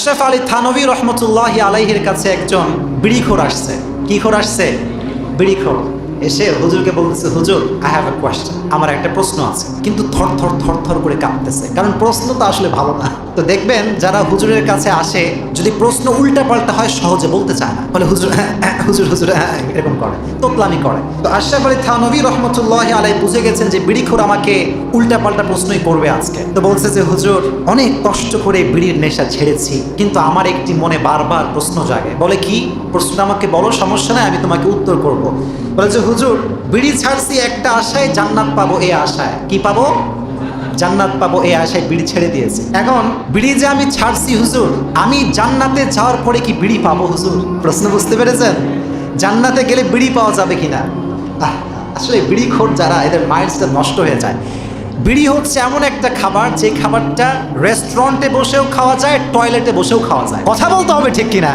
আশরাফ আলী থানভী রহমতুল্লাহি আলাইহির কাছে একজন বিড়িখোর আসছে। কি খোর আসছে? বিড়িখোর। এসে হুজুরকে বলতেছে, হুজুর আই হ্যাভ এ কোয়েশ্চেন, আমার একটা প্রশ্ন আছে, কিন্তু থর থর থর থর করে কাঁপতেছে, কারণ প্রশ্ন তো আসলে ভালো না। তো দেখবেন যারা হুজুরের কাছে আসে, যদি প্রশ্ন উল্টা পাল্টা হয় সহজে বলতে চায় না, বলে হুজুর হুজুর হুজুর এরকম করে, তোতলামি করে। তো আশরাফ আলী থানভী রহমতুল্লাহি আলাইহি বুঝে গেছেন যে বিড়িখোর আমাকে উল্টা পাল্টা প্রশ্নই করবে আজকে। তো বলছে যে হুজুর, অনেক কষ্ট করে বিড়ির নেশা ছেড়েছি, কিন্তু আমার একটি মনে বারবার প্রশ্ন জাগে। বলে কি প্রশ্ন? আমাকে বলো, সমস্যা নাই, আমি তোমাকে উত্তর করব। বলে যে হুজুর, বিড়ি ছাড়ছি একটা আশায়, জান্নাত পাবো এই আশায়। কি পাবো? জান্নাত পাবো এই আশায় বিড়ি ছেড়ে দিয়েছে। এখন বিড়ি যে আমি ছাড়ছি হুজুর, আমি জান্নাতে যাওয়ার পরে কি বিড়ি পাবো হুজুর? প্রশ্ন বুঝতে পেরেছেন? জান্নাতে গেলে বিড়ি পাওয়া যাবে কিনা? আসলে বিড়িখোর যারা, এদের মাইন্ডসটা নষ্ট হয়ে যায়। বিড়ি হচ্ছে এমন একটা খাবার, যে খাবারটা রেস্টুরেন্টে বসেও খাওয়া যায়, টয়লেটে বসেও খাওয়া যায়। কথা বলতে হবে ঠিক কিনা?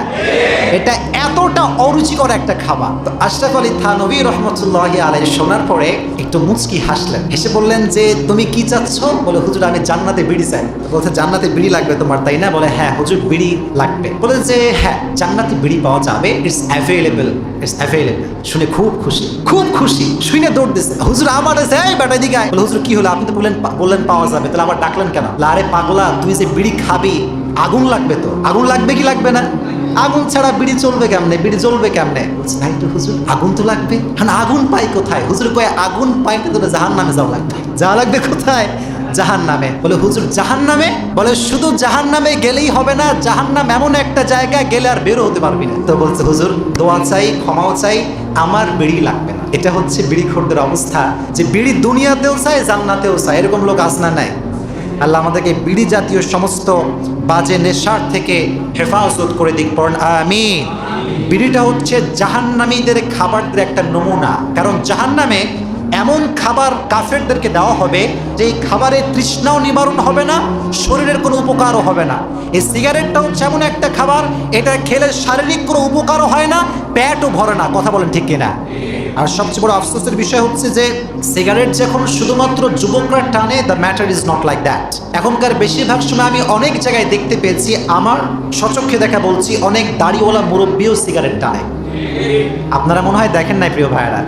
এটা এতটা অরুচিকর একটা খাবার। তো আশরাফ আলী থানভী রহমতুল্লাহি আলাইহি শোনার পরে একটু মুচকি হাসলেন, হেসে বললেন যে তুমি কি চাচ্ছ? বলে হুজুর আমি জান্নাতে বিড়ি চাই। বলছে জান্নাতে বিড়ি লাগবে তোমার, তাই না? বলে হ্যাঁ হুজুর বিড়ি লাগবে। বলে যে হ্যাঁ জান্নাতে বিড়ি পাওয়া যাবে, ইটস অ্যাভেলেবল, ইটস অ্যাভেলেবল। শুনে খুব খুশি, খুব খুশি, শুনে দৌড় দিছে। হুজুর আমার এই বেটা দিকে আয়। বলে হুজুর কি হলো? আপনি তো বললেন পাওয়া যাবে, তাহলে আবার ডাকলেন কেন? আরে পাগলা, তুই যে বিড়ি খাবি, আগুন লাগবে তো। আগুন লাগবে কি লাগবে না? আগুন ছাড়া বিড়ি চলবে কেমনে? বিড়ি জ্বলবে কেমনে? বলছে ভাই তো হুজুর আগুন তো লাগবে। হ্যাঁ আগুন পাই কোথায়? হুজুর কয়ে আগুন পাইতে তোরা জাহান্নামে যাওয়া লাগবে। যাওয়া লাগবে কোথায়? জাহান্নামে। বলে হুজুর জাহান্নামে? বলে শুধু জাহান্নামে গেলেই হবে না, জাহান্নাম এমন একটা জায়গা গেলে আর বেরো হতে পারবি না। তো বলছে হুজুর দোয়া চাই, ক্ষমাও চাই, আমার বিড়ি লাগবে না। এটা হচ্ছে বিড়িখোরদের অবস্থা, যে বিড়ি দুনিয়াতেও চায়, জান্নাতেও চায়। এরকম লোক আসনা নাই। আল্লাহ আমাদেরকে বিড়ি জাতীয় সমস্ত বাজে নেশার থেকে হেফাজত করে দিক, পড়েন আমিন। বিড়িটা হচ্ছে জাহান্নামীদের খাবারদের একটা নমুনা, কারণ জাহান্নামে এমন খাবার কাফেরদেরকে দেওয়া হবে যে এই খাবারের তৃষ্ণাও নিবারণ হবে না, শরীরের কোনো উপকারও হবে না। এই সিগারেটটা হচ্ছে এমন একটা খাবার, এটা খেলে শারীরিক কোনো উপকারও হয় না, পেটও ভরে না। কথা বলেন ঠিক কিনা? আর সবচেয়ে বড় আফসোসের বিষয় হচ্ছে যে সিগারেট যখন শুধুমাত্র যুবকরা টানে, the matter is not like that. এখনকার বেশিরভাগ সময় আমি অনেক জায়গায় দেখতে পেয়েছি, আমার স্বচক্ষে দেখা বলছি, অনেক দাড়িওয়ালা মুরব্বীও সিগারেট টানে। আপনারা মনে হয় দেখেন নাই প্রিয় ভাইয়েরা?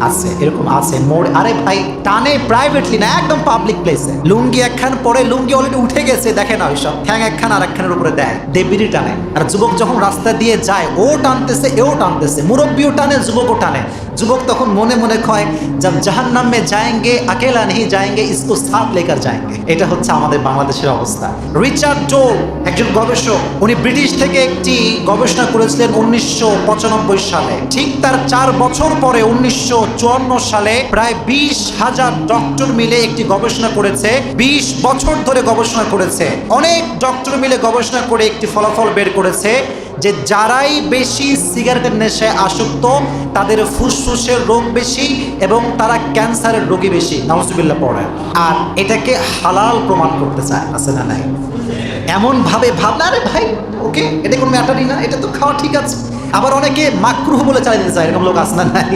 আছে, এরকম আছে মোড়। আরে ভাই টানে প্রাইভেটলি না, একদম পাবলিক প্লেসে। লুঙ্গি একখান পরে, লুঙ্গি অলরেডি উঠে গেছে, দেখে না ওইসব, ঠ্যাং একখান আর একখানের উপরে দেয়, বিড়ি টানে। আর যুবক যখন রাস্তা দিয়ে যায়, ও টানতেছে, এও টানতেছে, মুরব্বীও টানে, যুবকও টানে। যুবক তখন মনে মনে কয়, জব জাহান্নাম মে যায়েঙ্গে আকেলা नहीं जाएंगे, इसको साथ लेकर जाएंगे। এটা হচ্ছে আমাদের বাংলাদেশের অবস্থা। রিচার্ড টোল একজন গবেষক, উনি ব্রিটিশ থেকে একটি গবেষণা করেছিলেন 1995 সালে। ঠিক তার 4 বছর পরে 1954 সালে প্রায় 20,000 ডক্টর মিলে একটি গবেষণা করেছে। 20 বছর ধরে গবেষণা করেছে, অনেক ডক্টর মিলে গবেষণা করে একটি ফলাফল বের করেছে যে যারাই বেশি সিগারেটের নেশায় আসক্ত, তাদের ফুসফুসের রোগ বেশি এবং তারা ক্যান্সারের রোগী বেশি। নাউজুবিল্লাহ পড়ে। আর এটাকে হালাল প্রমাণ করতে চায়, আছে না নাই? এমন ভাবে ভাবনা, আরে ভাই ওকে এটা কোনো ম্যাটারই না, এটা তো খাওয়া ঠিক আছে। আবার অনেকে মাকরুহ বলে চালিয়ে দিতে চায়, এরকম লোক আছে না নাই?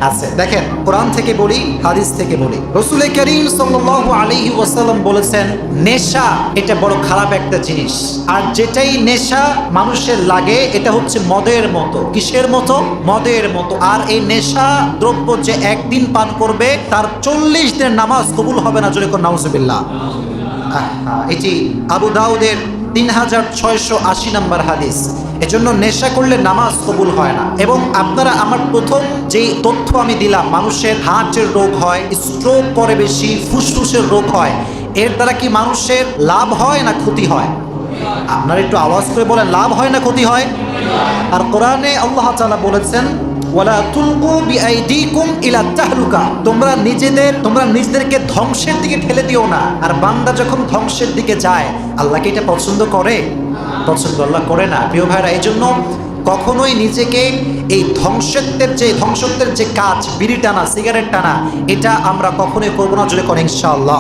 আছে। দেখেন কোরআন থেকে বলি, হাদিস থেকে বলি, রাসূল কারীম সাল্লাল্লাহু আলাইহি ওয়াসাল্লাম বলেছেন, নেশা এটা বড় খারাপ একটা জিনিস। আর যেটাই নেশা মানুষের লাগে, এটা হচ্ছে মদের মতো। কিসের মতো? মদের মতো। আর এই নেশা দ্রব্য যে একদিন পান করবে, তার 40 দিনের নামাজ কবুল হবে না। জোরে কোন নাউজুবিল্লাহ। এটি আবু দাউদের 3680 নম্বর হাদিস। এজন্য নেশা করলে নামাজ কবুল হয় না। এবং আপনারা, আমার প্রথম যে তথ্য আমি দিলাম, মানুষের হার্টের রোগ হয়, স্ট্রোক করে বেশি, ফুসফুসের রোগ হয়, এর দ্বারা কি মানুষের লাভ হয় না ক্ষতি হয়? আপনারা একটু আওয়াজ করে বলেন, লাভ হয় না ক্ষতি হয়? আর কোরআনে আল্লাহ তাআলা বলেছেন, ওয়ালা তুলকু বিআইদিকুম ইলা তাহলুকা, তোমরা নিজেদেরকে ধ্বংসের দিকে ঠেলে দিও না। আর বান্দা যখন ধ্বংসের দিকে যায়, আল্লাহ কি এটা পছন্দ করে? পছন্দ আল্লাহ করে না। প্রিয় ভাইরা, এই জন্য কখনোই নিজেকে এই ধ্বংসত্বের যে কাজ, বিড়ি টানা, সিগারেট টানা, এটা আমরা কখনোই করবো না। জোরে করেন ইনশাআল্লাহ।